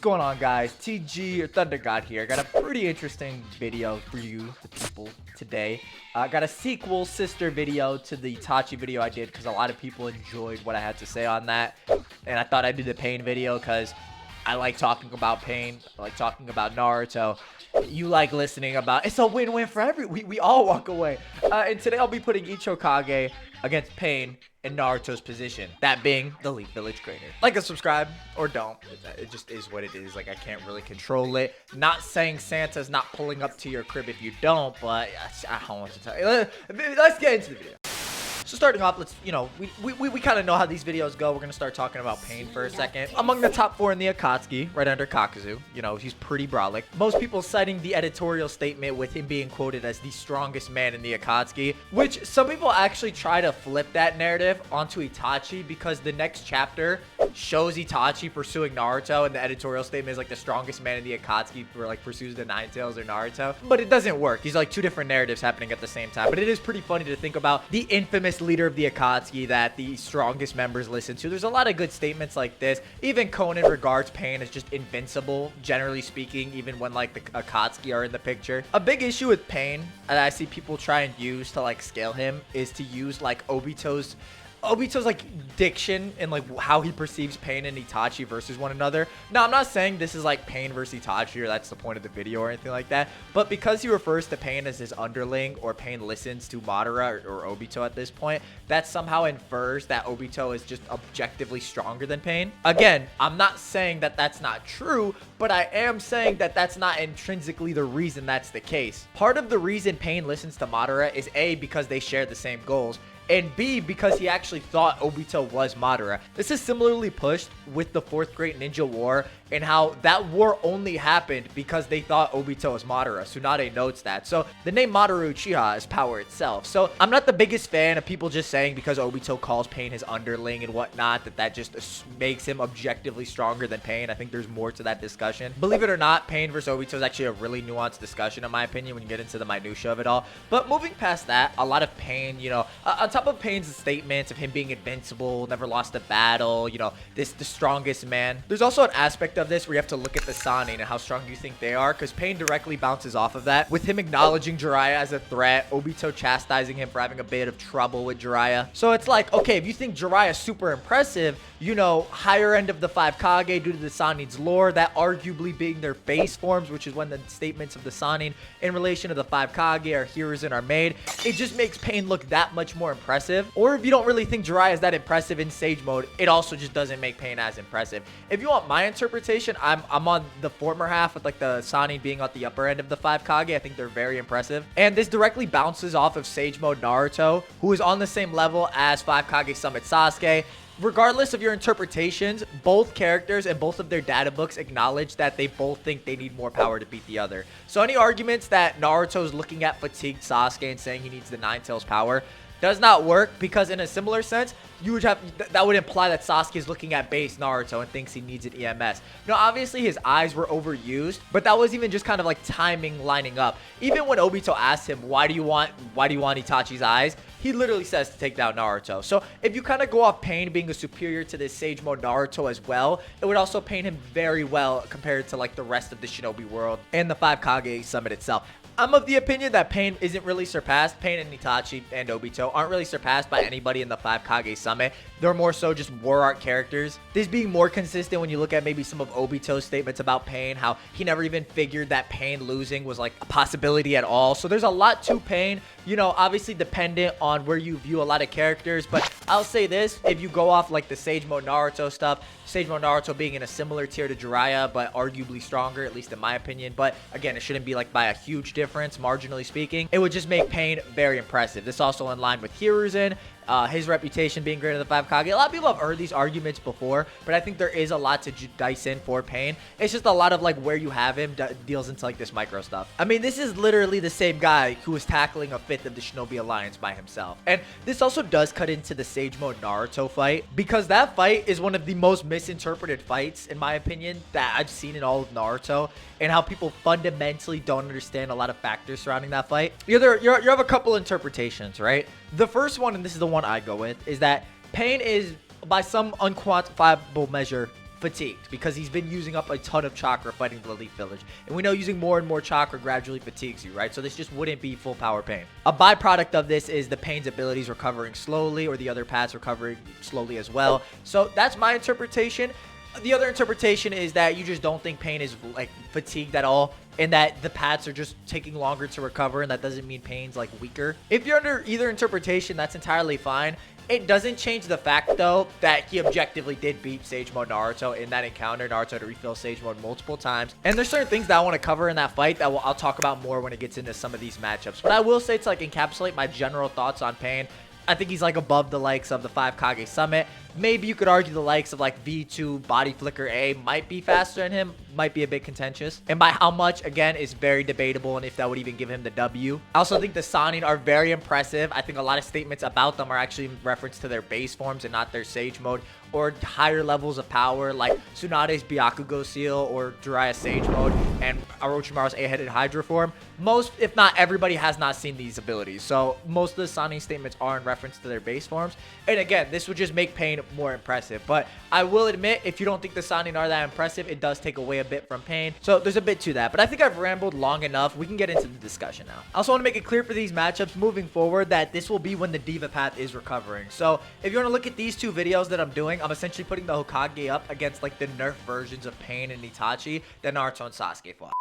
going on, guys? TG or ThunderGod here. I got a pretty interesting video for you, the people, today. I got a sequel sister video to the Itachi video I did because a lot of people enjoyed what I had to say on that. And I thought I'd do the Pain video because I like talking about Pain. I like talking about Naruto. You like listening about... It's a win-win for we all walk away. And today I'll be putting each Hokage against Pain in Naruto's position, that being the Leaf Village Crater. Like and subscribe, or don't. It just is what it is. Like, I can't really control it. Not saying Santa's not pulling up to your crib if you don't, but I don't want to tell you. Let's get into the video. So starting off, let's, we kind of know how these videos go. We're going to start talking about Pain for a second. Among the top 4 in the Akatsuki, right under Kakashi, he's pretty brolic. Most people citing the editorial statement with him being quoted as the strongest man in the Akatsuki, which some people actually try to flip that narrative onto Itachi because the next chapter shows Itachi pursuing Naruto, and the editorial statement is like the strongest man in the Akatsuki for like pursues the Nine Tails or Naruto. But it doesn't work. These are like two different narratives happening at the same time. But it is pretty funny to think about the infamous leader of the Akatsuki that the strongest members listen to. There's a lot of good statements like this. Even Conan regards Pain as just invincible, generally speaking, even when like the Akatsuki are in the picture. A big issue with Pain that I see people try and use to like scale him is to use like Obito's like diction and like how he perceives Pain and Itachi versus one another. Now, I'm not saying this is like Pain versus Itachi or that's the point of the video or anything like that, but because he refers to Pain as his underling, or Pain listens to Madara or Obito at this point, that somehow infers that Obito is just objectively stronger than Pain. Again, I'm not saying that that's not true, but I am saying that that's not intrinsically the reason that's the case. Part of the reason Pain listens to Madara is A, because they share the same goals, and B, because he actually thought Obito was Madara. This is similarly pushed with the 4th Great Ninja War, and how that war only happened because they thought Obito was Madara. Tsunade notes that. So the name Madara Uchiha is power itself. So I'm not the biggest fan of people just saying because Obito calls Pain his underling and whatnot, that just makes him objectively stronger than Pain. I think there's more to that discussion. Believe it or not, Pain versus Obito is actually a really nuanced discussion in my opinion when you get into the minutia of it all. But moving past that, a lot of Pain, on top of Pain's statements of him being invincible, never lost a battle, the strongest man, there's also an aspect of this where you have to look at the Sannin and how strong you think they are, because Pain directly bounces off of that with him acknowledging Jiraiya as a threat, Obito chastising him for having a bit of trouble with Jiraiya. So it's like, okay, if you think Jiraiya is super impressive, higher end of the 5 Kage due to the Sannin's lore, that arguably being their base forms, which is when the statements of the Sannin in relation to the 5 Kage or Hiruzen are made, it just makes Pain look that much more impressive. Or if you don't really think Jiraiya is that impressive in Sage Mode, it also just doesn't make Pain as impressive. If you want my interpretation, I'm on the former half with like the Sannin being at the upper end of the 5 Kage. I think they're very impressive. And this directly bounces off of Sage Mode Naruto, who is on the same level as 5 Kage Summit Sasuke. Regardless of your interpretations, both characters and both of their data books acknowledge that they both think they need more power to beat the other. So any arguments that Naruto's looking at fatigued Sasuke and saying he needs the Nine Tails power does not work, because in a similar sense, you would have that would imply that Sasuke is looking at base Naruto and thinks he needs an EMS. Obviously his eyes were overused, but that was even just kind of like timing lining up. Even when Obito asked him, why do you want Itachi's eyes? He literally says to take down Naruto. So if you kind of go off Pain being a superior to this Sage Mode Naruto as well, it would also paint him very well compared to like the rest of the Shinobi world and the 5 Kage Summit itself. I'm of the opinion that Pain isn't really surpassed. Pain and Itachi and Obito aren't really surpassed by anybody in the 5 Kage Summit. They're more so just war art characters. This being more consistent when you look at maybe some of Obito's statements about Pain, how he never even figured that Pain losing was like a possibility at all. So there's a lot to Pain, obviously dependent on where you view a lot of characters. But I'll say this, if you go off like the Sage Mode Naruto stuff, Sage Mode Naruto being in a similar tier to Jiraiya, but arguably stronger, at least in my opinion. But again, it shouldn't be like by a huge difference, marginally speaking. It would just make Pain very impressive. This also in line with Hiruzen. His reputation being greater than 5 Kage. A lot of people have heard these arguments before, but I think there is a lot to dice in for Pain. It's just a lot of like where you have him deals into like this micro stuff. I mean, this is literally the same guy who was tackling a 5th of the Shinobi Alliance by himself. And this also does cut into the Sage Mode Naruto fight, because that fight is one of the most misinterpreted fights, in my opinion, that I've seen in all of Naruto, and how people fundamentally don't understand a lot of factors surrounding that fight. You have a couple interpretations, right? The first one, and this is the one I go with, is that Pain is, by some unquantifiable measure, fatigued because he's been using up a ton of chakra fighting the Elite Village. And we know using more and more chakra gradually fatigues you, right? So this just wouldn't be full power Pain. A byproduct of this is the Pain's abilities recovering slowly, or the other paths recovering slowly as well. So that's my interpretation. The other interpretation is that you just don't think Pain is like fatigued at all, and that the paths are just taking longer to recover, and that doesn't mean Pain's like weaker. If you're under either interpretation, that's entirely fine. It doesn't change the fact, though, that he objectively did beat Sage Mode Naruto in that encounter. Naruto had to refill Sage Mode multiple times. And there's certain things that I want to cover in that fight that I'll talk about more when it gets into some of these matchups. But I will say, to like encapsulate my general thoughts on Pain, I think he's like above the likes of the 5 Kage Summit. Maybe you could argue the likes of like V2 Body Flicker A might be faster than him, might be a bit contentious. And by how much, again, is very debatable, and if that would even give him the W. I also think the Sannin are very impressive. I think a lot of statements about them are actually in reference to their base forms and not their Sage Mode or higher levels of power, like Tsunade's Byakugo Seal or Jiraiya's Sage Mode and Orochimaru's 8-headed Hydra form. Most, if not everybody, has not seen these abilities. So most of the Sannin statements are in reference to their base forms. And again, this would just make Pain more impressive. But I will admit, if you don't think the Sannin are that impressive, it does take away a bit from Pain. So there's a bit to that. But I think I've rambled long enough. We can get into the discussion now. I also want to make it clear for these matchups moving forward that this will be when the Diva Path is recovering. So if you want to look at these two videos that I'm doing, I'm essentially putting the Hokage up against like the nerf versions of Pain and Itachi that Naruto and Sasuke fought.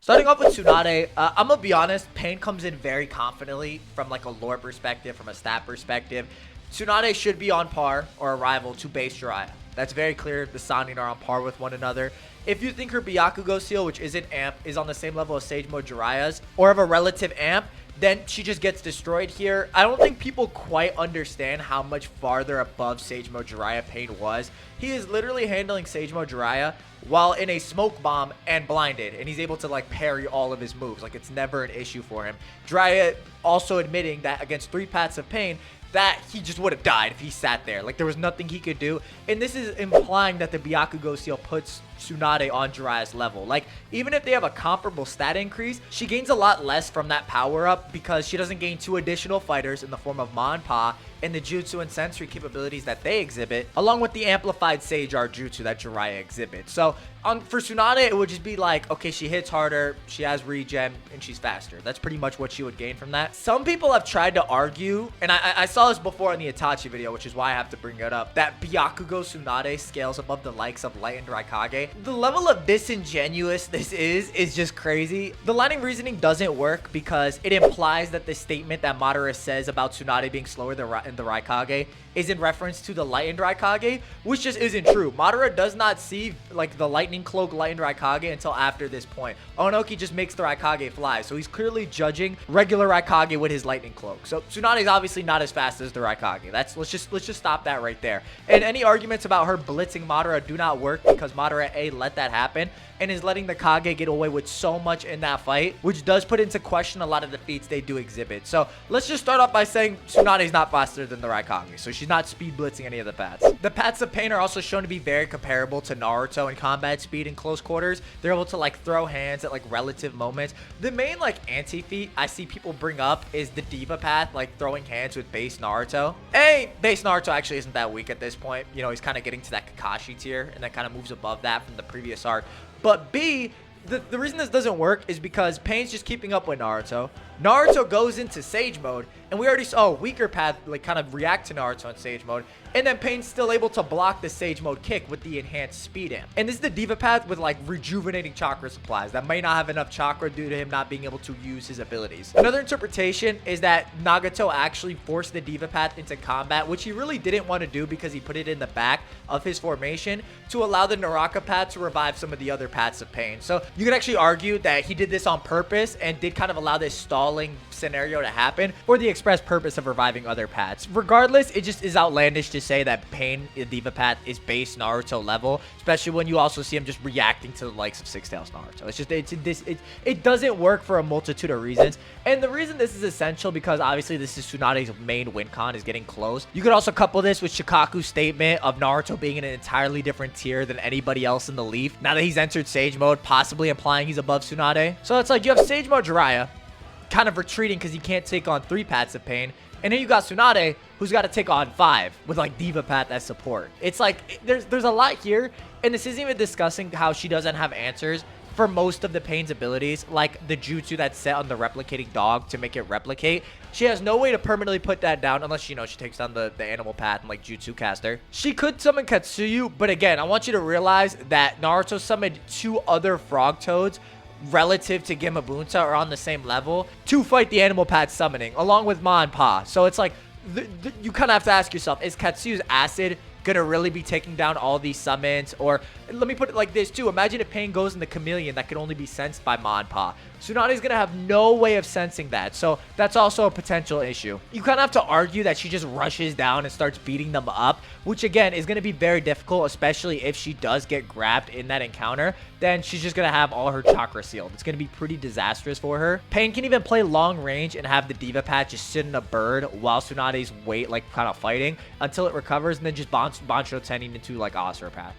Starting off with Tsunade, I'm gonna be honest, Pain comes in very confidently from like a lore perspective, from a stat perspective. Tsunade should be on par or a rival to base Jiraiya. That's very clear. The Sannin are on par with one another. If you think her Byakugo Seal, which isn't amp, is on the same level as Sage Mode Jiraiya's, or of a relative amp, then she just gets destroyed here. I don't think people quite understand how much farther above Sage Mode Jiraiya Pain was. He is literally handling Sage Mode Jiraiya while in a smoke bomb and blinded, and he's able to like parry all of his moves. Like, it's never an issue for him. Jiraiya also admitting that against 3 paths of Pain, that he just would have died if he sat there. Like, there was nothing he could do. And this is implying that the Byakugo Seal puts Tsunade on Jiraiya's level. Like, even if they have a comparable stat increase, she gains a lot less from that power-up because she doesn't gain 2 additional fighters in the form of Ma and Pa and the jutsu and sensory capabilities that they exhibit, along with the amplified Sage Art jutsu that Jiraiya exhibits. So, for Tsunade, it would just be like, okay, she hits harder, she has regen, and she's faster. That's pretty much what she would gain from that. Some people have tried to argue, and I saw this before in the Itachi video, which is why I have to bring it up, that Byakugo Tsunade scales above the likes of Light and Raikage. The level of disingenuous this is just crazy. The line of reasoning doesn't work because it implies that the statement that Madara says about Tsunade being slower than the Raikage is in reference to the Lightened Raikage, which just isn't true. Madara does not see like the Lightning Cloak Lightened Raikage until after this point. Onoki just makes the Raikage fly, so he's clearly judging regular Raikage with his Lightning Cloak. So Tsunade is obviously not as fast as the Raikage. Let's just stop that right there. And any arguments about her blitzing Madara do not work because Madara A let that happen and is letting the Kage get away with so much in that fight, which does put into question a lot of the feats they do exhibit. So let's just start off by saying Tsunade is not faster than the Raikage, so she's not speed blitzing any of the paths. The paths of Pain are also shown to be very comparable to Naruto in combat speed in close quarters. They're able to like throw hands at like relative moments. The main like anti-feat I see people bring up is the Diva path, like throwing hands with base Naruto. Base Naruto actually isn't that weak at this point. You know, he's kind of getting to that Kakashi tier, and that kind of moves above that from the previous arc. But B, the reason this doesn't work is because Pain's just keeping up with Naruto. Naruto goes into Sage Mode, and we already saw a weaker path like kind of react to Naruto in Sage Mode, and then Pain's still able to block the Sage Mode kick with the enhanced speed amp. And this is the Diva path with like rejuvenating chakra supplies that may not have enough chakra due to him not being able to use his abilities. Another interpretation is that Nagato actually forced the Diva path into combat, which he really didn't want to do because he put it in the back of his formation to allow the Naraka path to revive some of the other paths of Pain. So you could actually argue that he did this on purpose and did kind of allow this stalling scenario to happen for the express purpose of reviving other paths. Regardless, it just is outlandish to say that Pain in Diva path is base Naruto level, especially when you also see him just reacting to the likes of Six Tails Naruto. It's just it doesn't work for a multitude of reasons. And the reason this is essential because obviously this is Tsunade's main win con is getting close. You could also couple this with Shikaku's statement of Naruto being in an entirely different tier than anybody else in the Leaf now that he's entered Sage Mode, possibly implying he's above Tsunade. So it's like you have Sage Mode Jiraiya, kind of retreating because he can't take on 3 paths of pain. And then you got Tsunade, who's got to take on 5 with like Diva Path as support. It's like there's a lot here, and this isn't even discussing how she doesn't have answers for most of the Pain's abilities, like the jutsu that's set on the replicating dog to make it replicate. She has no way to permanently put that down unless, you know, she takes down the animal path and like jutsu caster. She could summon Katsuyu, but again, I want you to realize that Naruto summoned 2 other frog toads relative to Gamabunta are on the same level to fight the animal path summoning along with Ma and Pa. So it's like you kind of have to ask yourself, is Katsuyu's acid gonna really be taking down all these summons? Or let me put it like this too, imagine if Pain goes in the chameleon that can only be sensed by Ma and Pa. Tsunade's gonna have no way of sensing that, so that's also a potential issue. You kind of have to argue that she just rushes down and starts beating them up, which again is gonna be very difficult, especially if she does get grabbed in that encounter. Then she's just gonna have all her chakra sealed. It's gonna be pretty disastrous for her. Pain can even play long range and have the Diva Path just sit in a bird while Tsunade's like kind of fighting until it recovers, and then just Bancho Tenin into like Asura Path.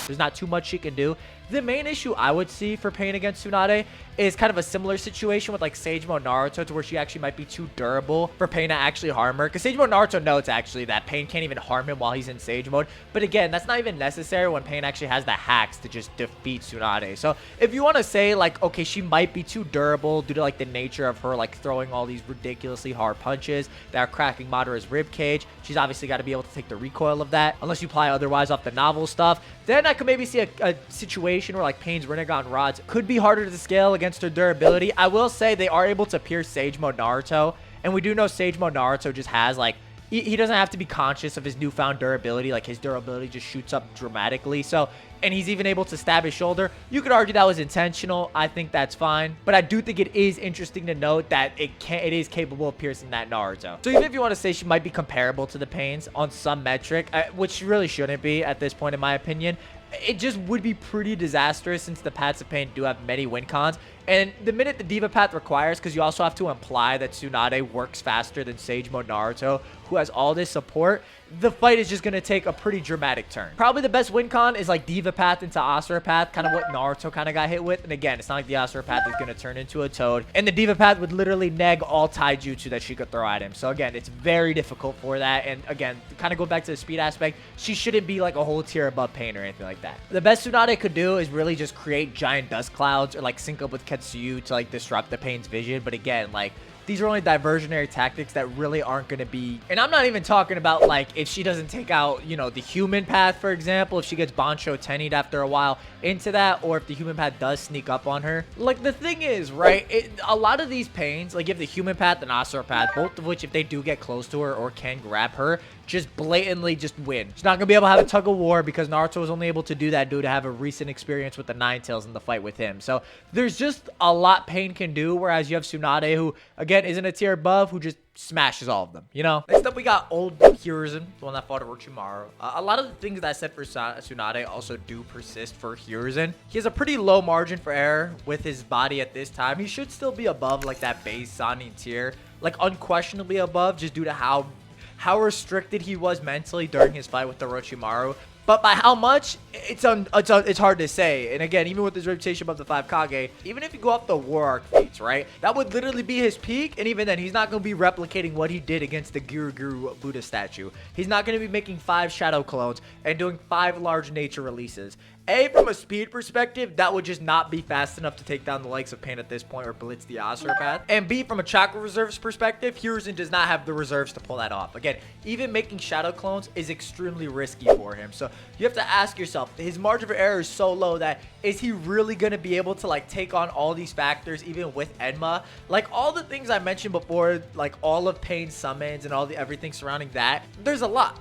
There's not too much she can do. The main issue I would see for Pain against Tsunade is kind of a similar situation with like Sage Mode Naruto, to where she actually might be too durable for Pain to actually harm her. Because Sage Mode Naruto notes actually that Pain can't even harm him while he's in Sage Mode. But again, that's not even necessary when Pain actually has the hacks to just defeat Tsunade. So if you want to say like, okay, she might be too durable due to like the nature of her like throwing all these ridiculously hard punches that are cracking Madara's rib cage, she's obviously got to be able to take the recoil of that, unless you apply otherwise off the novel stuff. Then I could maybe see a situation where like Pain's Rinnegan rods could be harder to scale against her durability. I will say they are able to pierce Sage Mode Naruto, and we do know Sage Mode Naruto just has like, he doesn't have to be conscious of his newfound durability. Like his durability just shoots up dramatically. So, and he's even able to stab his shoulder. You could argue that was intentional. I think that's fine, but I do think it is interesting to note that it is capable of piercing that Naruto. So even if you want to say she might be comparable to the Pains on some metric, which she really shouldn't be at this point in my opinion, it just would be pretty disastrous since the paths of Pain do have many win cons. And the minute the Diva Path requires, because you also have to imply that Tsunade works faster than Sage Mode Naruto, who has all this support, the fight is just going to take a pretty dramatic turn. Probably the best win con is like Diva Path into Asura Path, kind of what Naruto kind of got hit with. And again, it's not like the Asura Path is going to turn into a toad. And the Diva Path would literally neg all taijutsu that she could throw at him. So again, it's very difficult for that. And again, kind of go back to the speed aspect, she shouldn't be like a whole tier above Pain or anything like that. The best Tsunade could do is really just create giant dust clouds or like sync up with Katsuyu to like disrupt the Pain's vision. But again, like, these are only diversionary tactics that really aren't going to be... And I'm not even talking about, like, if she doesn't take out, you know, the human path, for example, if she gets Bancho Teni'd after a while into that, or if the human path does sneak up on her. Like, the thing is, right, a lot of these Pains, like, you have the human path and Asura path, both of which, if they do get close to her or can grab her, just blatantly just win. She's not going to be able to have a tug of war because Naruto was only able to do that due to have a recent experience with the Nine Tails in the fight with him. So there's just a lot Pain can do, whereas you have Tsunade, who, again, isn't a tier above, who just smashes all of them, you know? Next up, we got old Hiruzen, the one that fought Orochimaru. A lot of the things that I said for Tsunade also do persist for Hiruzen. He has a pretty low margin for error with his body at this time. He should still be above, like, that base Sannin tier. Like, unquestionably above, just due to how restricted he was mentally during his fight with Orochimaru. But by how much, it's hard to say. And again, even with his reputation above the 5 Kage, even if you go off the War Arc feats, right? That would literally be his peak. And even then, he's not going to be replicating what he did against the Guru Buddha statue. He's not going to be making 5 shadow clones and doing 5 large nature releases. A, from a speed perspective, that would just not be fast enough to take down the likes of Pain at this point or blitz the Asura path. And B, from a chakra reserves perspective, Hiruzen does not have the reserves to pull that off. Again, even making shadow clones is extremely risky for him. So you have to ask yourself, his margin for error is so low that is he really going to be able to like take on all these factors even with Enma? Like all the things I mentioned before, like all of Pain's summons and all the everything surrounding that, there's a lot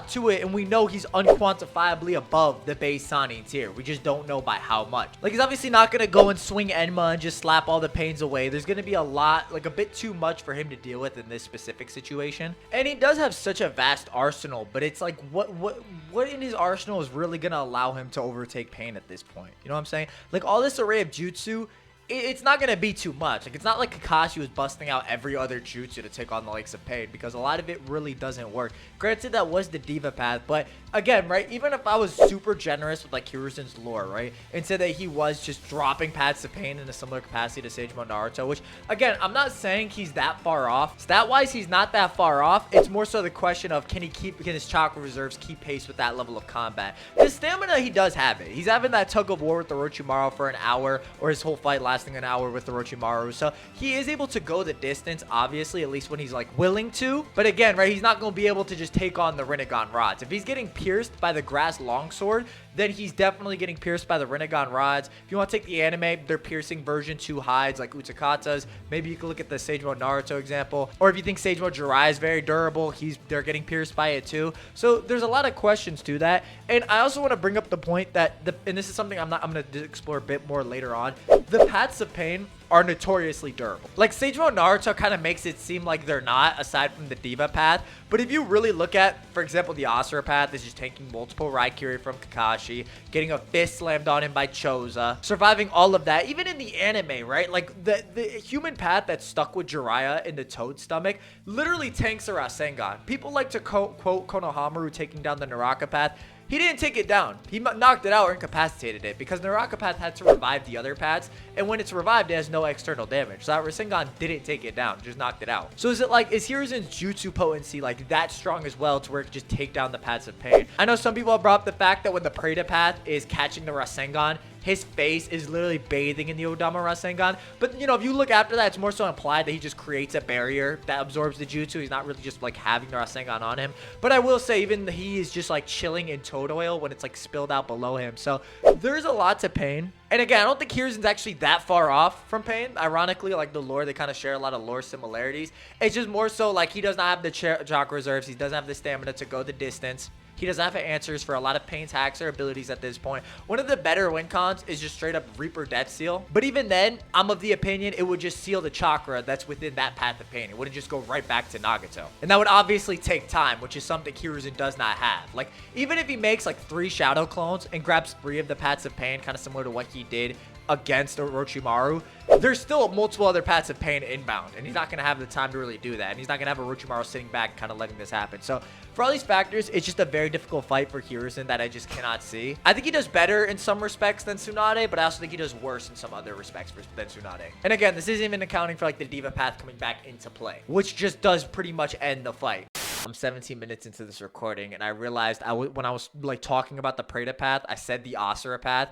to it, and we know he's unquantifiably above the base Sannin tier. We just don't know by how much. Like, he's obviously not going to go and swing Enma and just slap all the Pains away. There's going to be a lot, like a bit too much for him to deal with in this specific situation. And he does have such a vast arsenal, but it's like, what in his arsenal is really going to allow him to overtake Pain at this point? You know what I'm saying? Like, all this array of jutsu, it's not going to be too much. Like, it's not like Kakashi was busting out every other jutsu to take on the likes of Pain, because a lot of it really doesn't work. Granted, that was the diva path, but again, right, even if I was super generous with like Hiruzen's lore, right, and said that he was just dropping paths of Pain in a similar capacity to Sage Mode Naruto, which again, I'm not saying he's that far off. Stat-wise, he's not that far off. It's more so the question of can his chakra reserves keep pace with that level of combat. His stamina, he does have it. He's having that tug of war with the Orochimaru for an hour, or his whole fight lasting an hour with the Orochimaru. So he is able to go the distance, obviously, at least when he's like willing to. But again, right, he's not going to be able to just take on the Rinnegan rods. If he's getting pierced by the grass longsword, then he's definitely getting pierced by the Rinnegan rods. If you want to take the anime, they're piercing version 2 hides like Utakata's. Maybe you can look at the Sage Mode Naruto example. Or if you think Sage Mode Jiraiya is very durable, they're getting pierced by it too. So there's a lot of questions to that. And I also want to bring up the point that, and this is something I'm going to explore a bit more later on, the paths of pain are notoriously durable. Like, Sage Mode Naruto kind of makes it seem like they're not, aside from the diva path. But if you really look at, for example, the Asura path is just taking multiple Raikiri from Kakashi, getting a fist slammed on him by Choza, surviving all of that. Even in the anime, right? Like, the human path that's stuck with Jiraiya in the Toad stomach literally tanks a Rasengan. People like to quote Konohamaru taking down the Naraka path. He didn't take it down. He knocked it out or incapacitated it, because Naraka path had to revive the other paths, and when it's revived, it has no external damage. So that Rasengan didn't take it down, just knocked it out. So is Hiruzen's jutsu potency like that strong as well to where it could just take down the paths of pain? I know some people have brought up the fact that when the Preta path is catching the Rasengan, his face is literally bathing in the Odama Rasengan. But, you know, if you look after that, it's more so implied that he just creates a barrier that absorbs the jutsu. He's not really just, like, having the Rasengan on him. But I will say, even he is just, like, chilling in toad oil when it's, like, spilled out below him. So there's a lot to Pain. And again, I don't think Hiruzen's actually that far off from Pain. Ironically, like the lore, they kind of share a lot of lore similarities. It's just more so, like, he does not have the chakra reserves. He doesn't have the stamina to go the distance. He doesn't have answers for a lot of Pain's hacks or abilities at this point. One of the better win cons is just straight up Reaper Death Seal. But even then, I'm of the opinion it would just seal the chakra that's within that path of Pain. It wouldn't just go right back to Nagato. And that would obviously take time, which is something Hiruzen does not have. Like, even if he makes like 3 shadow clones and grabs 3 of the paths of Pain, kind of similar to what he did against Orochimaru, there's still multiple other paths of Pain inbound, and he's not going to have the time to really do that, and he's not going to have Orochimaru sitting back kind of letting this happen. So for all these factors, it's just a very difficult fight for Hiruzen that I just cannot see. I think he does better in some respects than Tsunade, but I also think he does worse in some other respects than Tsunade. And again, this isn't even accounting for like the diva path coming back into play, which just does pretty much end the fight. I'm 17 minutes into this recording, and I realized when I was like talking about the Preta path, I said the Asura path.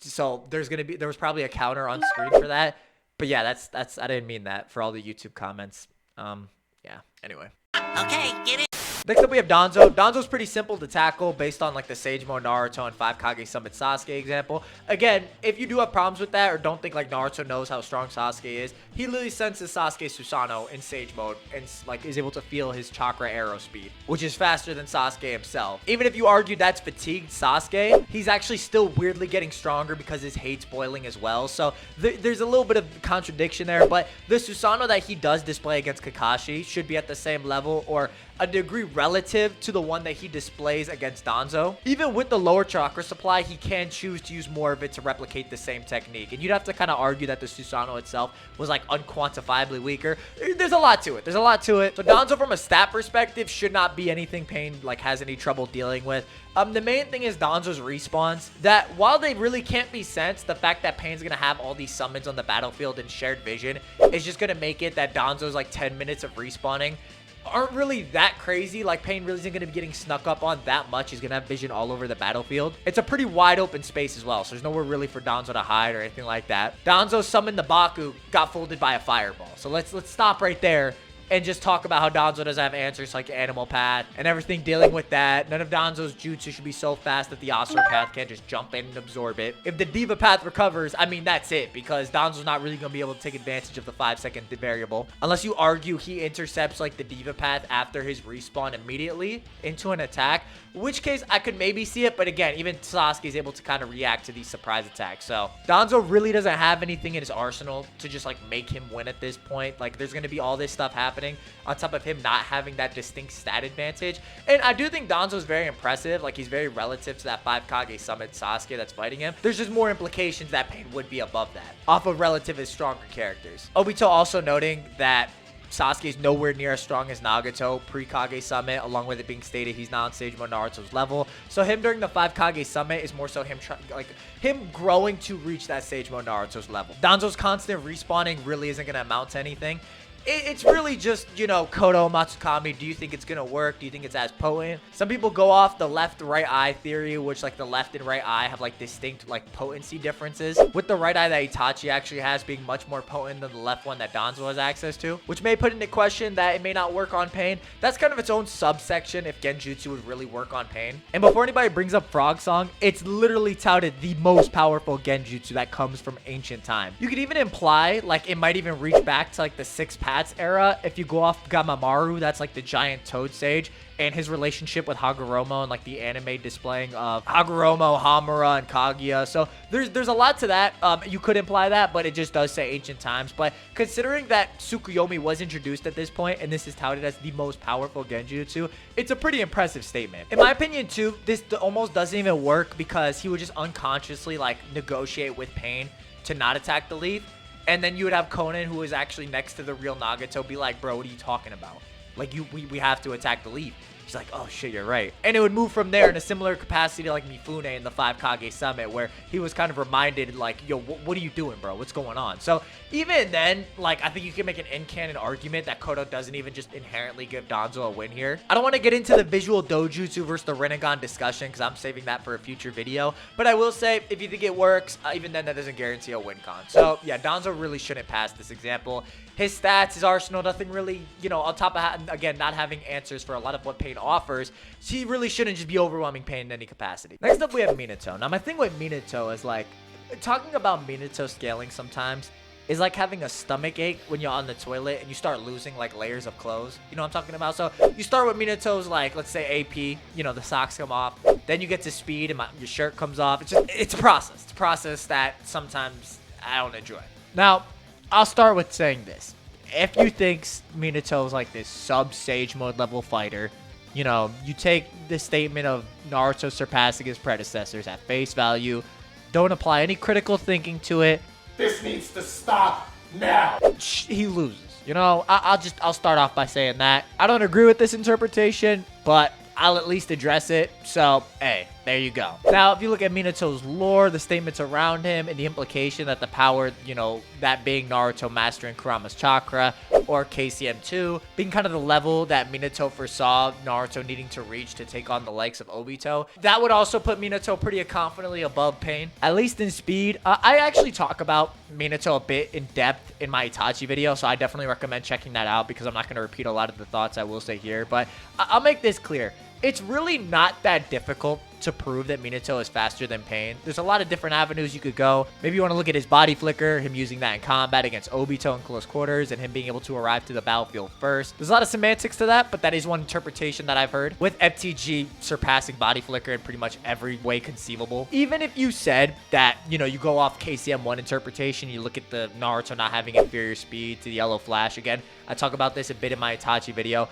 So there was probably a counter on screen for that. But yeah, that's I didn't mean that for all the YouTube comments. Yeah, anyway. Okay, get it. Next up, we have Danzo. Danzo's pretty simple to tackle based on like the Sage Mode Naruto and 5 Kage Summit Sasuke example. Again, if you do have problems with that or don't think like Naruto knows how strong Sasuke is, he literally senses Sasuke Susanoo in Sage Mode and like is able to feel his chakra arrow speed, which is faster than Sasuke himself. Even if you argue that's fatigued Sasuke, he's actually still weirdly getting stronger because his hate's boiling as well. So there's a little bit of contradiction there, but the Susanoo that he does display against Kakashi should be at the same level or a degree relative to the one that he displays against Danzo. Even with the lower chakra supply, he can choose to use more of it to replicate the same technique. And you'd have to kind of argue that the Susanoo itself was like unquantifiably weaker. There's a lot to it. So Danzo from a stat perspective should not be anything Pain like has any trouble dealing with. The main thing is Danzo's respawns, that while they really can't be sensed, the fact that Pain's going to have all these summons on the battlefield and shared vision is just going to make it that Danzo's like 10 minutes of respawning aren't really that crazy. Like, Pain really isn't going to be getting snuck up on that much. He's going to have vision all over the battlefield. It's a pretty wide open space as well, so there's nowhere really for Danzo to hide or anything like that. Danzo summoned the Baku, got folded by a fireball. So let's stop right there and just talk about how Danzo doesn't have answers like Animal Path and everything dealing with that. None of Danzo's jutsu should be so fast that the Asura path can't just jump in and absorb it. If the Diva path recovers, I mean, that's it, because Danzo's not really going to be able to take advantage of the 5-second variable. Unless you argue he intercepts like the Diva path after his respawn immediately into an attack, in which case I could maybe see it. But again, even Sasuke is able to kind of react to these surprise attacks. So Danzo really doesn't have anything in his arsenal to just like make him win at this point. Like, there's going to be all this stuff happening. happening, on top of him not having that distinct stat advantage. And I do think Danzo is very impressive. Like, he's very relative to that 5 Kage Summit Sasuke that's fighting him. There's just more implications that Pain would be above that, off of relatively stronger characters. Obito also noting that Sasuke is nowhere near as strong as Nagato pre-Kage Summit, along with it being stated he's not on Sage Mode Naruto's level. So him during the 5 Kage Summit is more so him him growing to reach that Sage Mode Naruto's level. Danzo's constant respawning really isn't going to amount to anything. It's really just, you know, Kodo, Matsukami, do you think it's going to work? Do you think it's as potent? Some people go off the left-right eye theory, which, like, the left and right eye have, like, distinct, like, potency differences, with the right eye that Itachi actually has being much more potent than the left one that Danzo has access to, which may put into question that it may not work on Pain. That's kind of its own subsection if Genjutsu would really work on Pain. And before anybody brings up Frog Song, it's literally touted the most powerful Genjutsu that comes from ancient time. You could even imply, like, it might even reach back to, like, the 6 Pats era if you go off Gamamaru, that's like the giant toad sage, and his relationship with Hagoromo and like the anime displaying of Hagoromo, Hamura, and Kaguya. So there's a lot to that. You could imply that, but it just does say ancient times. But considering that Tsukuyomi was introduced at this point, and this is touted as the most powerful Genjutsu, it's a pretty impressive statement. In my opinion, too, this almost doesn't even work because he would just unconsciously like negotiate with Pain to not attack the leaf. And then you would have Conan, who is actually next to the real Nagato, be like, bro, what are you talking about? Like, we have to attack the leaf. He's like, oh, shit, you're right. And it would move from there in a similar capacity to, like, Mifune in the 5 Kage Summit, where he was kind of reminded, like, yo, what are you doing, bro? What's going on? So even then, like, I think you can make an in-canon argument that Kodo doesn't even just inherently give Danzo a win here. I don't want to get into the visual dojutsu versus the Rinnegan discussion because I'm saving that for a future video. But I will say, if you think it works, even then, that doesn't guarantee a win con. So, yeah, Danzo really shouldn't pass this example. His stats, his arsenal, nothing really, you know, on top of, again, not having answers for a lot of what Pain offers, so he really shouldn't just be overwhelming Pain in any capacity. Next up, we have Minato. Now, my thing with Minato is, like, talking about Minato scaling sometimes is like having a stomach ache when you're on the toilet and you start losing, like, layers of clothes. You know what I'm talking about? So, you start with Minato's, like, let's say AP, you know, the socks come off. Then you get to speed and your shirt comes off. It's a process. It's a process that sometimes I don't enjoy. Now, I'll start with saying this. If you think Minato is like this sub-Sage Mode level fighter, you know, you take the statement of Naruto surpassing his predecessors at face value, don't apply any critical thinking to it. This needs to stop now. He loses. You know, I'll start off by saying that. I don't agree with this interpretation, but I'll at least address it. So, hey, there you go. Now, if you look at Minato's lore, the statements around him, and the implication that the power, you know, that being Naruto mastering Kurama's chakra, or KCM2, being kind of the level that Minato foresaw Naruto needing to reach to take on the likes of Obito, that would also put Minato pretty confidently above Pain, at least in speed. I actually talk about Minato a bit in depth in my Itachi video, so I definitely recommend checking that out because I'm not going to repeat a lot of the thoughts I will say here, but I'll make this clear. It's really not that difficult to prove that Minato is faster than Pain. There's a lot of different avenues you could go. Maybe you want to look at his body flicker, him using that in combat against Obito in close quarters, and him being able to arrive to the battlefield first. There's a lot of semantics to that, but that is one interpretation that I've heard, with FTG surpassing body flicker in pretty much every way conceivable. Even if you said that, you know, you go off KCM1 interpretation, you look at the Naruto not having inferior speed to the Yellow Flash, again, I talk about this a bit in my Itachi video.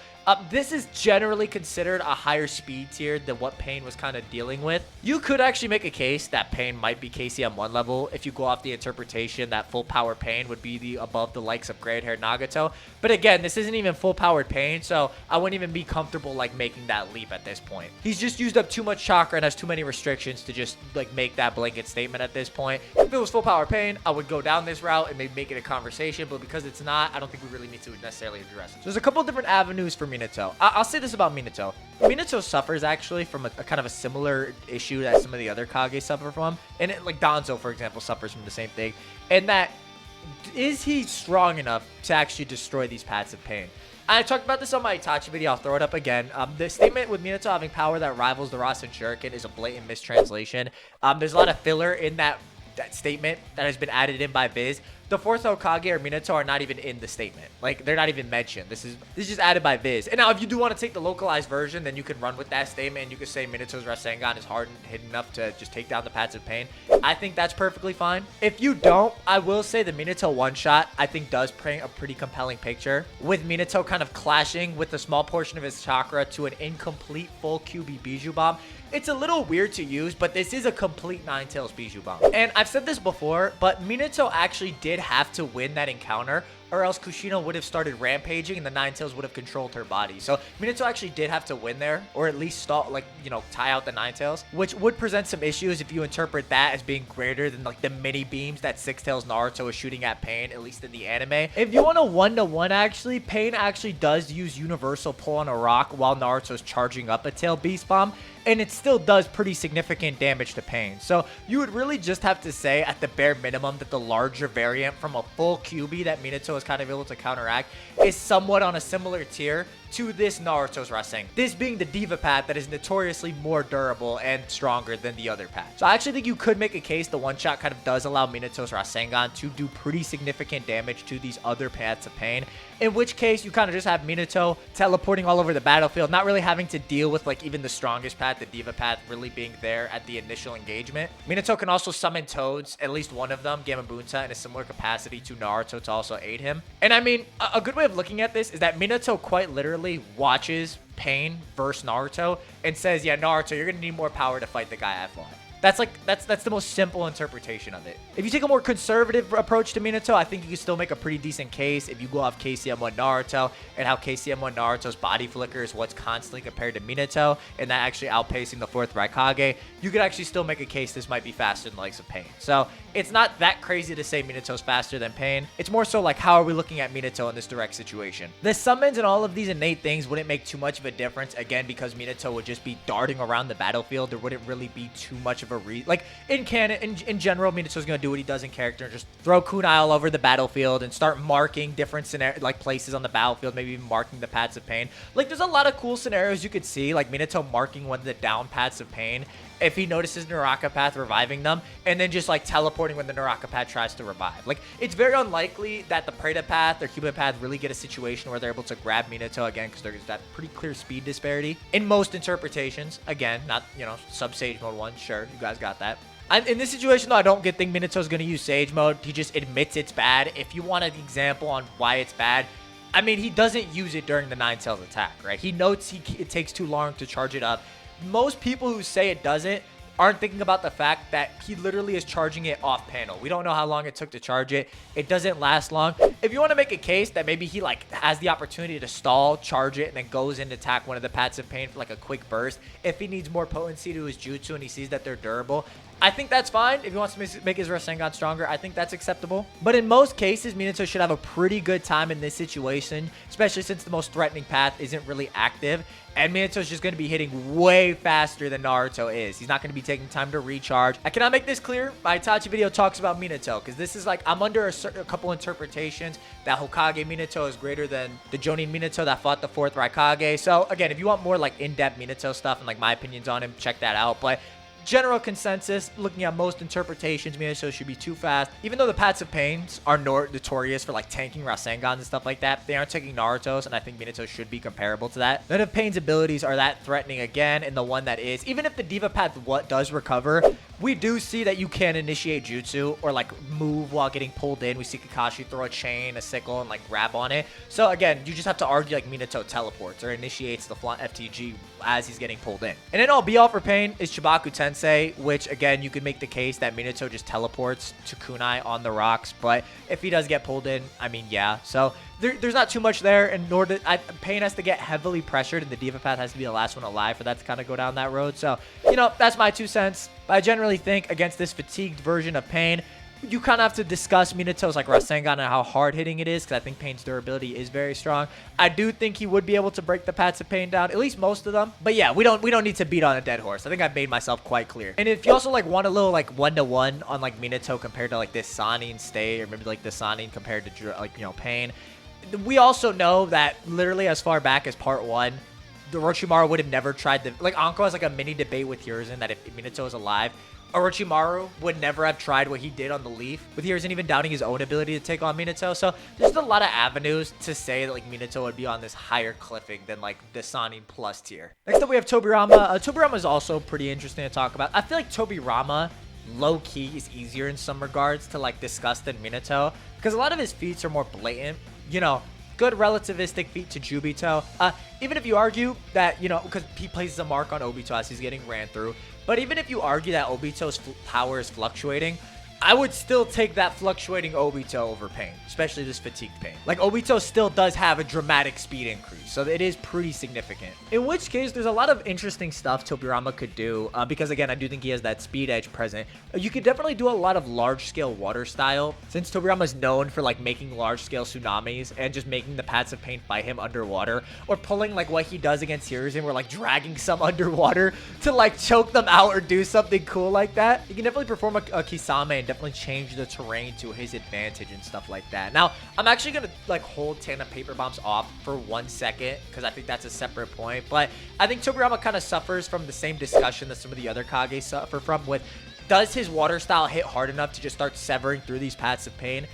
This is generally considered a higher speed tier than what Pain was kind of dealing with. You could actually make a case that Pain might be KCM1 level if you go off the interpretation that full power Pain would be above the likes of gray-haired Nagato. But again, this isn't even full powered Pain, so I wouldn't even be comfortable like making that leap at this point. He's just used up too much chakra and has too many restrictions to just like make that blanket statement at this point. If it was full power Pain, I would go down this route and maybe make it a conversation, but because it's not, I don't think we really need to necessarily address it. So there's a couple different avenues for Minato. I'll say this about Minato. Minato suffers actually from a kind of a similar issue that some of the other Kage suffer from. And like Danzo, for example, suffers from the same thing. And that, is he strong enough to actually destroy these paths of Pain? I talked about this on my Itachi video. I'll throw it up again. The statement with Minato having power that rivals the Rasen Shuriken is a blatant mistranslation. There's a lot of filler in that statement that has been added in by Viz. the fourth Hokage or Minato are not even in the statement. Like, they're not even mentioned. This is just added by Viz. And now, if you do want to take the localized version, then you can run with that statement, and you could say Minato's Rasengan is hard and hidden enough to just take down the paths of pain. I think that's perfectly fine. If you don't, I will say the Minato one-shot, I think, does paint a pretty compelling picture, with Minato kind of clashing with a small portion of his chakra to an incomplete full QB Bijou Bomb. It's a little weird to use, but this is a complete Ninetales Bijou Bomb. And I've said this before, but Minato actually did have to win that encounter, or else Kushina would have started rampaging and the Ninetales would have controlled her body. So Minato actually did have to win there, or at least stall, like, you know, tie out the Ninetales, which would present some issues if you interpret that as being greater than like the mini beams that Six Tails Naruto is shooting at Pain, at least in the anime. If you want a 1-to-1, actually, Pain actually does use Universal Pull on a rock while Naruto's charging up a Tail Beast Bomb, and it still does pretty significant damage to Pain. So you would really just have to say, at the bare minimum, that the larger variant from a full QB that Minato is kind of able to counteract is somewhat on a similar tier to this Naruto's Rasengan. This being the Diva path that is notoriously more durable and stronger than the other path. So I actually think you could make a case the one-shot kind of does allow Minato's Rasengan to do pretty significant damage to these other paths of pain, in which case you kind of just have Minato teleporting all over the battlefield, not really having to deal with like even the strongest path, the Diva path, really being there at the initial engagement. Minato can also summon Toads, at least one of them, Gamabunta, in a similar capacity to Naruto to also aid him. And I mean, a good way of looking at this is that Minato quite literally watches Pain versus Naruto and says, yeah, Naruto, you're gonna need more power to fight the guy I fought. That's the most simple interpretation of it. If you take a more conservative approach to Minato, I think you can still make a pretty decent case if you go off KCM1 Naruto and how KCM1 Naruto's body flicker is what's constantly compared to Minato, and that actually outpacing the fourth Raikage. You could actually still make a case this might be faster than the likes of Pain. So it's not that crazy to say Minato's faster than Pain. It's more so like, how are we looking at Minato in this direct situation? The summons and all of these innate things wouldn't make too much of a difference, again, because Minato would just be darting around the battlefield. There wouldn't really be too much of a like in canon, in general, Minato's gonna do what he does in character and just throw kunai all over the battlefield and start marking different like places on the battlefield, maybe even marking the paths of pain. Like, there's a lot of cool scenarios you could see, like Minato marking one of the down paths of pain if he notices Naraka Path reviving them, and then just like teleporting when the Naraka Path tries to revive. Like, it's very unlikely that the Preta Path or Cuban Path really get a situation where they're able to grab Minato again, because there's that pretty clear speed disparity in most interpretations. Again, not, you know, sub-Sage Mode 1, sure, you guys got that. In this situation, though, I don't think Minato's going to use Sage Mode. He just admits it's bad. If you want an example on why it's bad, I mean, he doesn't use it during the Ninetales attack, right? He notes it takes too long to charge it up. Most people who say it doesn't aren't thinking about the fact that he literally is charging it off panel. We don't know how long it took to charge it. It doesn't last long. If you want to make a case that maybe he like has the opportunity to stall, charge it, and then goes in to attack one of the paths of pain for like a quick burst, if he needs more potency to his jutsu and he sees that they're durable, I think that's fine. If he wants to make his Rasengan stronger, I think that's acceptable. But in most cases, Minato should have a pretty good time in this situation, especially since the most threatening path isn't really active. And Minato's just going to be hitting way faster than Naruto is. He's not going to be taking time to recharge. I cannot make this clear. My Itachi video talks about Minato, because this is like, I'm under a couple interpretations that Hokage Minato is greater than the Jonin Minato that fought the fourth Raikage. So again, if you want more like in-depth Minato stuff and like my opinions on him, check that out. But general consensus, looking at most interpretations, Minato should be too fast. Even though the paths of pains are notorious for like tanking Rasengans and stuff like that, they aren't taking Naruto's, and I think Minato should be comparable to that. None of Pain's abilities are that threatening again, and the one that is, even if the Diva path does recover, we do see that you can initiate jutsu or like move while getting pulled in. We see Kakashi throw a chain, a sickle, and like grab on it. So again, you just have to argue like Minato teleports or initiates the FTG as he's getting pulled in. And then all be all for Pain is Chibaku Tensei, which again, you could make the case that Minato just teleports to kunai on the rocks, but if he does get pulled in, I mean, yeah. So there's not too much there, and nor did Pain has to get heavily pressured, and the Diva path has to be the last one alive for that to kind of go down that road. So, you know, that's my 2 cents. But I generally think against this fatigued version of Pain, you kind of have to discuss Minato's like Rasengan and how hard hitting it is, because I think Pain's durability is very strong. I do think he would be able to break the paths of Pain down, at least most of them. But yeah, we don't need to beat on a dead horse. I think I've made myself quite clear. And if you also like want a little like 1-to-1 on like Minato compared to like this Sanin stay, or maybe like the Sanin compared to like, you know, Pain, we also know that literally as far back as part 1, the Orochimaru would have never tried to, like, Anko has like a mini debate with Hiruzen that if Minato is alive, Orochimaru would never have tried what he did on the Leaf, with Hiruzen even doubting his own ability to take on Minato. So there's a lot of avenues to say that like Minato would be on this higher cliffing than like the Sannin plus tier. Next up we have Tobirama. Tobirama is also pretty interesting to talk about. I feel like Tobirama low-key is easier in some regards to like discuss than Minato, because a lot of his feats are more blatant, you know, good relativistic feat to Jubito. Even if you argue that, you know, because he places a mark on Obito as he's getting ran through, but even if you argue that Obito's power is fluctuating, I would still take that fluctuating Obito over pain, especially this fatigued pain. Like, Obito still does have a dramatic speed increase, so it is pretty significant. In which case, there's a lot of interesting stuff Tobirama could do, because again, I do think he has that speed edge present. You could definitely do a lot of large-scale water style, since Tobirama is known for like making large-scale tsunamis and just making the paths of pain fight him underwater, or pulling like what he does against Hiruzen, where like dragging some underwater to like choke them out or do something cool like that. You can definitely perform a Kisame and definitely change the terrain to his advantage and stuff like that. Now, I'm actually gonna like hold Tana Paper Bombs off for 1 second because I think that's a separate point. But I think Tobirama kind of suffers from the same discussion that some of the other Kage suffer from with, does his water style hit hard enough to just start severing through these paths of pain?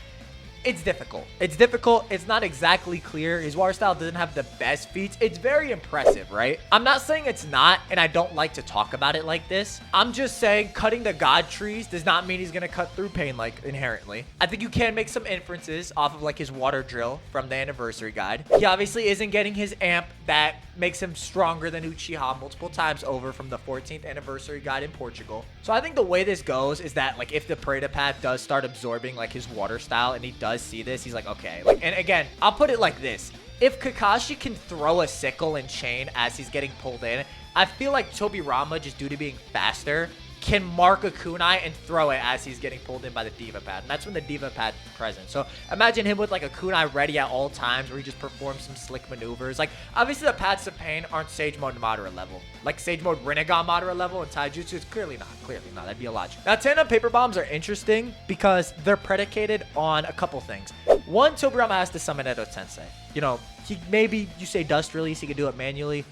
It's difficult. It's difficult. It's not exactly clear. His water style doesn't have the best feats. It's very impressive, right? I'm not saying it's not, and I don't like to talk about it like this. I'm just saying cutting the god trees does not mean he's going to cut through pain, like, inherently. I think you can make some inferences off of, like, his water drill from the anniversary guide. He obviously isn't getting his amp that makes him stronger than Uchiha multiple times over from the 14th anniversary guide in Portugal. So I think the way this goes is that, like, if the Preda Path does start absorbing, like, his water style, and he does see this, he's like, okay, like, and again, I'll put it like this: if Kakashi can throw a sickle and chain as he's getting pulled in, I feel like Tobirama, just due to being faster, can mark a kunai and throw it as he's getting pulled in by the Diva Pad. And that's when the Diva Pad is present. So imagine him with like a kunai ready at all times where he just performs some slick maneuvers. Like, obviously the paths of pain aren't Sage Mode moderate level. Like Sage Mode Rinnegan moderate level and Taijutsu is clearly not. Clearly not. That'd be illogical. Now, Tandem Paper Bombs are interesting because they're predicated on a couple things. One, Tobirama has to summon Edo Tensei. You know, he maybe, you say dust release, he could do it manually.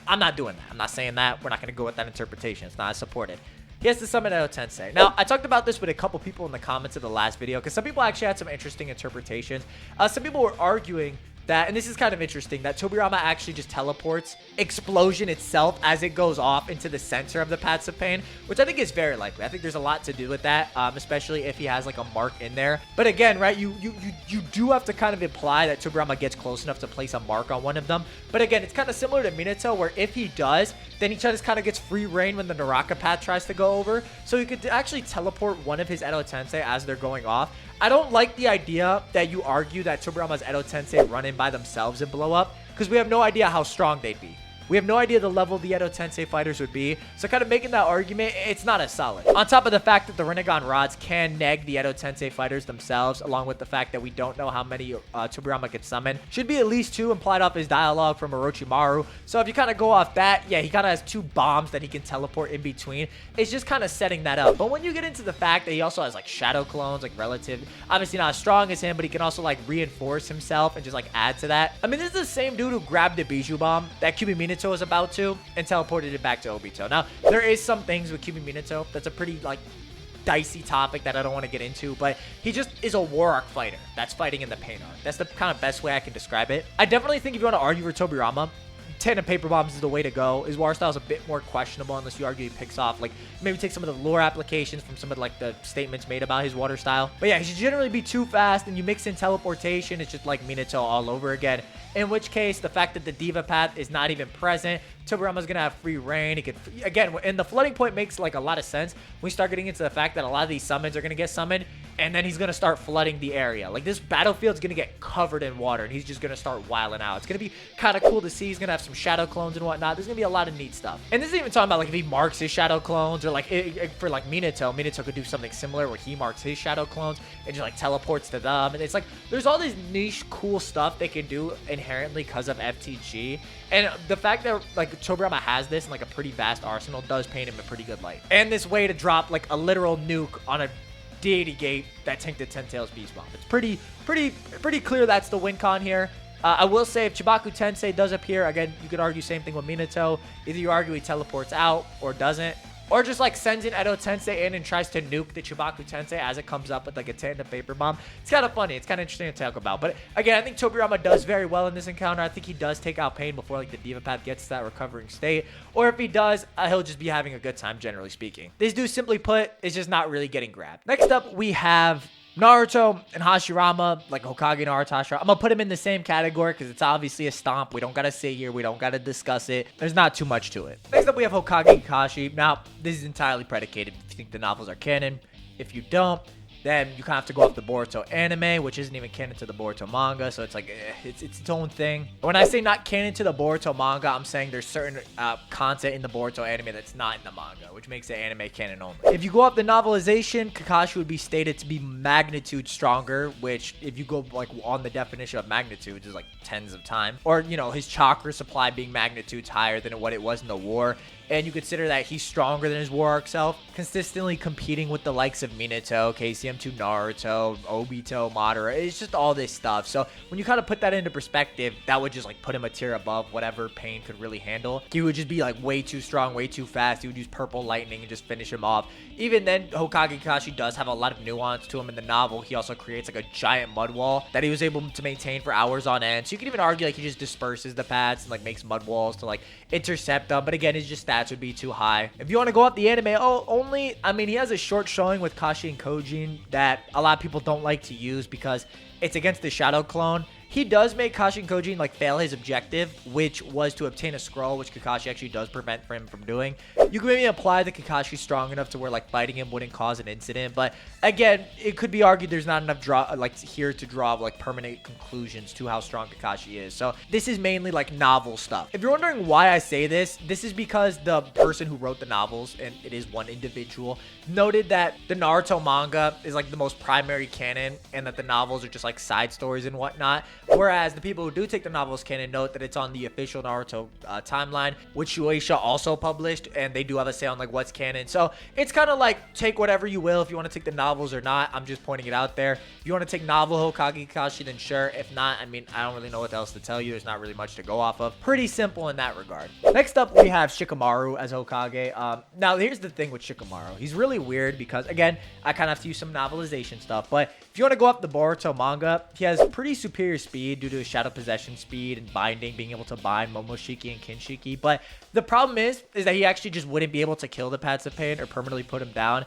I'm not doing that. I'm not saying that. We're not going to go with that interpretation. It's not supported. He has to summon Edo Tensei. Now, I talked about this with a couple people in the comments of the last video because some people actually had some interesting interpretations. Some people were arguing that, and this is kind of interesting, that Tobirama actually just teleports explosion itself as it goes off into the center of the paths of pain, which I think is very likely. I think there's a lot to do with that, especially if he has like a mark in there. But again, right, you do have to kind of imply that Tobirama gets close enough to place a mark on one of them. But again, it's kind of similar to Minato, where if he does, then he just kind of gets free reign when the Naraka path tries to go over. So he could actually teleport one of his Edo Tensei as they're going off. I don't like the idea that you argue that Tobirama's Edo Tensei run in by themselves and blow up, because we have no idea how strong they'd be. We have no idea the level the Edo Tensei fighters would be, so kind of making that argument, it's not as solid. On top of the fact that the Rinnegan rods can neg the Edo Tensei fighters themselves, along with the fact that we don't know how many Tobirama could summon. Should be at least 2 implied off his dialogue from Orochimaru. So if you kind of go off that, yeah, he kind of has 2 bombs that he can teleport in between. It's just kind of setting that up. But when you get into the fact that he also has like shadow clones, like relative, obviously not as strong as him, but he can also like reinforce himself and just like add to that. I mean, this is the same dude who grabbed the Bijou Bomb that Kyuubi Minato was about to and teleported it back to Obito. Now, there is some things with Kyuubi Minato that's a pretty like dicey topic that I don't want to get into, but he just is a war arc fighter that's fighting in the pain arc. That's the kind of best way I can describe it. I definitely think if you want to argue for Tobirama, Tandem Paper Bombs is the way to go. His water style is a bit more questionable unless you argue he picks off, like, maybe take some of the lore applications from some of like the statements made about his water style. But yeah, he should generally be too fast, and you mix in teleportation, it's just like Minato all over again. In which case, the fact that the Diva Path is not even present, Tobirama's going to have free reign. He could, again, and the flooding point makes like a lot of sense when we start getting into the fact that a lot of these summons are going to get summoned, and then he's going to start flooding the area. Like, this battlefield's going to get covered in water, and he's just going to start wilding out. It's going to be kind of cool to see. He's going to have some shadow clones and whatnot. There's going to be a lot of neat stuff. And this isn't even talking about, like, if he marks his shadow clones, or, like, for, like, Minato could do something similar where he marks his shadow clones and just, like, teleports to them. And it's like, there's all this niche, cool stuff they can do inherently because of FTG. And the fact that, like, Tobirama has this in, like, a pretty vast arsenal does paint him a pretty good light. And this way to drop, like, a literal nuke on a deity gate that tanked the 10 Tails Beast Bomb. It's pretty clear that's the win con here. I will say if Chibaku Tensei does appear, again, you could argue same thing with Minato. Either you argue he teleports out or doesn't. Or just like sends in Edo Tensei in and tries to nuke the Chibaku Tensei as it comes up with like a tandem paper bomb. It's kind of funny. It's kind of interesting to talk about. But again, I think Tobirama does very well in this encounter. I think he does take out Pain before like the Diva Path gets to that recovering state. Or if he does, he'll just be having a good time, generally speaking. This dude, simply put, is just not really getting grabbed. Next up, we have Naruto and Hashirama, like Hokage, Naruto, Hashirama. I'm going to put him in the same category because it's obviously a stomp. We don't got to sit here. We don't got to discuss it. There's not too much to it. Next up, we have Hokage Kakashi. Now, this is entirely predicated if you think the novels are canon. If you don't, then you kind of have to go off the Boruto anime, which isn't even canon to the Boruto manga, so it's like, it's its own thing. When I say not canon to the Boruto manga, I'm saying there's certain content in the Boruto anime that's not in the manga, which makes it anime canon only. If you go off the novelization, Kakashi would be stated to be magnitude stronger, which if you go like on the definition of magnitude is like tens of times. Or, you know, his chakra supply being magnitudes higher than what it was in the war. And you consider that he's stronger than his war arc self, consistently competing with the likes of Minato, KCM2 Naruto, Obito, Madara. It's just all this stuff. So when you kind of put that into perspective, that would just like put him a tier above whatever Pain could really handle. He would just be like way too strong, way too fast. He would use purple lightning and just finish him off. Even then, Hokage Kakashi does have a lot of nuance to him in the novel. He also creates like a giant mud wall that he was able to maintain for hours on end. So you can even argue like he just disperses the paths and like makes mud walls to like intercept them. But again, it's just stats would be too high. If you want to go off the anime, I mean, he has a short showing with Kashi and Kojin that a lot of people don't like to use because it's against the Shadow Clone. He does make Kashi and Kojin like fail his objective, which was to obtain a scroll, which Kakashi actually does prevent him from doing. You can maybe imply that Kakashi's strong enough to where like fighting him wouldn't cause an incident, but again, it could be argued there's not enough here to draw like permanent conclusions to how strong Kakashi is. So this is mainly like novel stuff. If you're wondering why I say this is because the person who wrote the novels, and it is one individual, noted that the Naruto manga is like the most primary canon and that the novels are just like side stories and whatnot. Whereas the people who do take the novels canon note that it's on the official Naruto timeline, which Shueisha also published, and they do have a say on like what's canon. So it's kind of like take whatever you will if you want to take the novels or not. I'm just pointing it out there. If you want to take novel Hokage Kakashi, then sure. If not, I mean, I don't really know what else to tell you. There's not really much to go off of. Pretty simple in that regard. Next up, we have Shikamaru as Hokage. Now, here's the thing with Shikamaru. He's really weird because, again, I kind of have to use some novelization stuff. But if you want to go up the Boruto manga, he has pretty superior speed due to his shadow possession speed and binding, being able to bind Momoshiki and Kinshiki. But the problem is that he actually just wouldn't be able to kill the Paths of Pain or permanently put him down.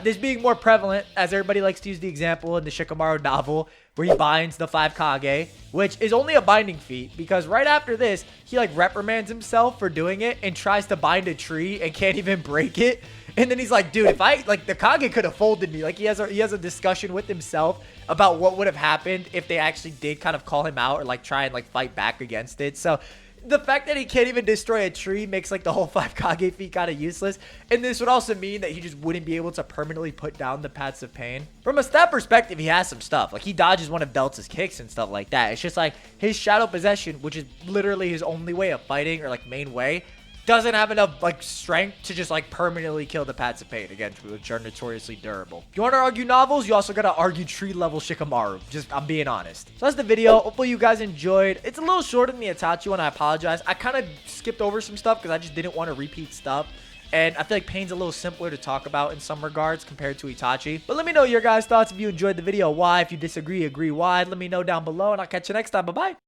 This being more prevalent, as everybody likes to use the example in the Shikamaru novel, where he binds the 5 Kage, which is only a binding feat, because right after this, he like reprimands himself for doing it and tries to bind a tree and can't even break it. And then he's like, dude, if I, like, the Kage could have folded me. Like, he has a discussion with himself about what would have happened if they actually did kind of call him out or, like, try and, like, fight back against it. So the fact that he can't even destroy a tree makes, like, the whole 5 Kage feat kind of useless. And this would also mean that he just wouldn't be able to permanently put down the Paths of Pain. From a stat perspective, he has some stuff. Like, he dodges one of Delta's kicks and stuff like that. It's just, like, his Shadow Possession, which is literally his only way of fighting, or, like, main way, doesn't have enough like strength to just like permanently kill the Paths of Pain, again, which are notoriously durable. If you want to argue novels, you also got to argue tree level Shikamaru. Just, I'm being honest. So that's the video. Hopefully you guys enjoyed. It's a little shorter than the Itachi one. I apologize. I kind of skipped over some stuff because I just didn't want to repeat stuff. And I feel like Pain's a little simpler to talk about in some regards compared to Itachi. But let me know your guys' thoughts if you enjoyed the video. Why? If you disagree, agree why. Let me know down below, and I'll catch you next time. Bye-bye.